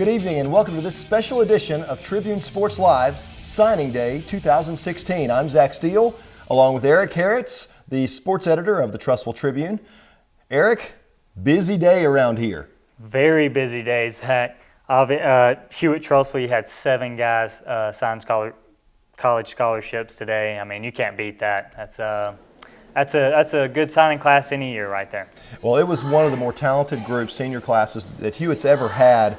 Good evening and welcome to this special edition of Tribune Sports Live Signing Day 2016. I'm Zach Steele, along with Eric Hewitt, the sports editor of the Trussville Tribune. Eric, busy day around here. Very busy day, Zach. Hewitt Trussville, you had 7 guys sign college scholarships today. I mean, you can't beat that. That's a good signing class any year right there. Well, it was one of the more talented groups, senior classes, that Hewitt's ever had.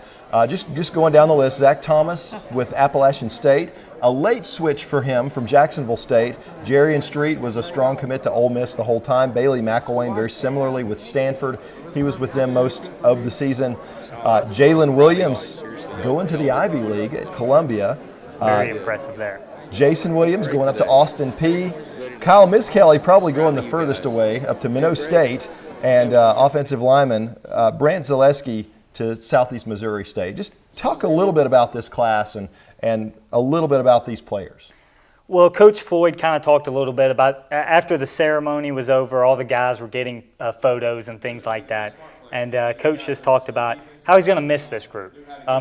Just going down the list, Zach Thomas with Appalachian State. A late switch for him from Jacksonville State. Jarian Street was a strong commit to Ole Miss the whole time. Bailey McElwain very similarly with Stanford. He was with them most of the season. Jalen Williams going to the Ivy League at Columbia. Very impressive there. Jason Williams going up to Austin Peay. Kyle Miskelly probably going the furthest away up to Minnow State. And offensive lineman Brant Zaleski to Southeast Missouri State. Just talk a little bit about this class and a little bit about these players. Well, Coach Floyd kind of talked a little bit about, after the ceremony was over, all the guys were getting photos and things like that. And Coach just talked about how he's going to miss this group.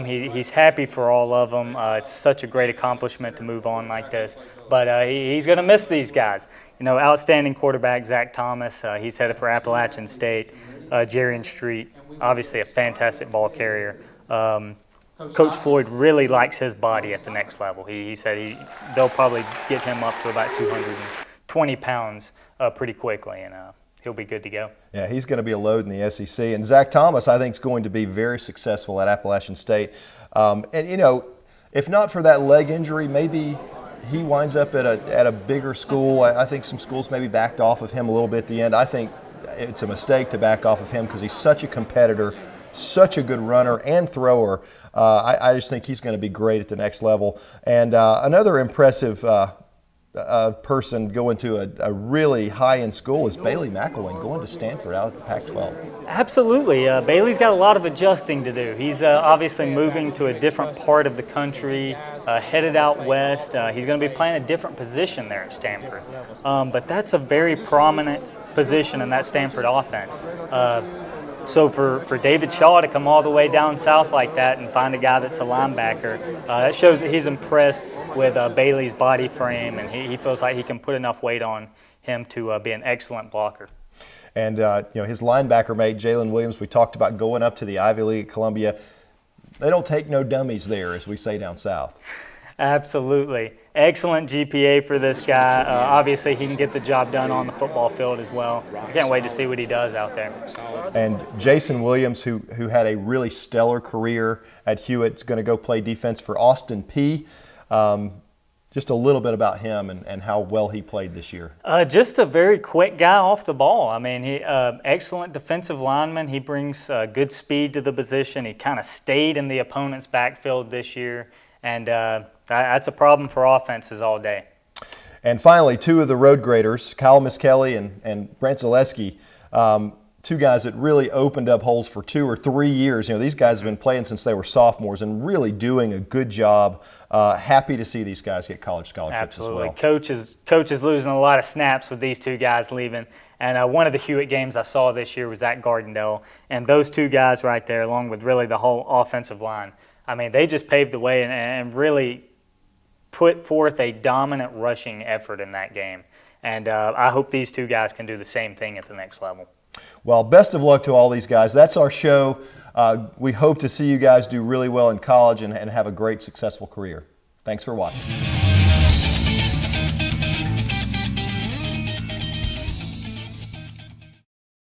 He's happy for all of them. It's such a great accomplishment to move on like this. But he's going to miss these guys. You know, outstanding quarterback Zach Thomas. He's headed for Appalachian State. Jarian Street, obviously a fantastic ball carrier. Coach Floyd really likes his body at the next level. He said they'll probably get him up to about 220 pounds pretty quickly, and he'll be good to go. Yeah, he's going to be a load in the SEC. And Zach Thomas, I think, is going to be very successful at Appalachian State. And, you know, if not for that leg injury, maybe he winds up at a bigger school. I think some schools maybe backed off of him a little bit at the end. I think it's a mistake to back off of him because he's such a competitor, such a good runner and thrower. I just think he's going to be great at the next level. And another impressive person going to a really high-end school is Bailey McElwain going to Stanford out of the Pac-12. Absolutely. Bailey's got a lot of adjusting to do. He's obviously moving to a different part of the country, headed out west. He's going to be playing a different position there at Stanford. But that's a very prominent position in that Stanford offense. So for David Shaw to come all the way down south like that and find a guy that's a linebacker, that shows that he's impressed with Bailey's body frame, and he feels like he can put enough weight on him to be an excellent blocker. And you know, his linebacker mate, Jalen Williams, we talked about going up to the Ivy League at Columbia. They don't take no dummies there, as we say down south. Absolutely. Excellent GPA for this guy. Obviously, he can get the job done on the football field as well. I can't wait to see what he does out there. And Jason Williams, who had a really stellar career at Hewitt, is going to go play defense for Austin Peay. Just a little bit about him and how well he played this year. Just a very quick guy off the ball. I mean, he excellent defensive lineman. He brings good speed to the position. He kind of stayed in the opponent's backfield this year. And that's a problem for offenses all day. And finally, 2 of the road graders, Kyle Miskelly and Brant Zaleski, 2 guys that really opened up holes for 2 or 3 years. You know, these guys have been playing since they were sophomores and really doing a good job. Happy to see these guys get college scholarships as well. Absolutely. Coach is losing a lot of snaps with these 2 guys leaving. And one of the Hewitt games I saw this year was at Gardendale. And those 2 guys right there, along with really the whole offensive line, I mean, they just paved the way and really put forth a dominant rushing effort in that game. And I hope these 2 guys can do the same thing at the next level. Well, best of luck to all these guys. That's our show. We hope to see you guys do really well in college and have a great, successful career. Thanks for watching.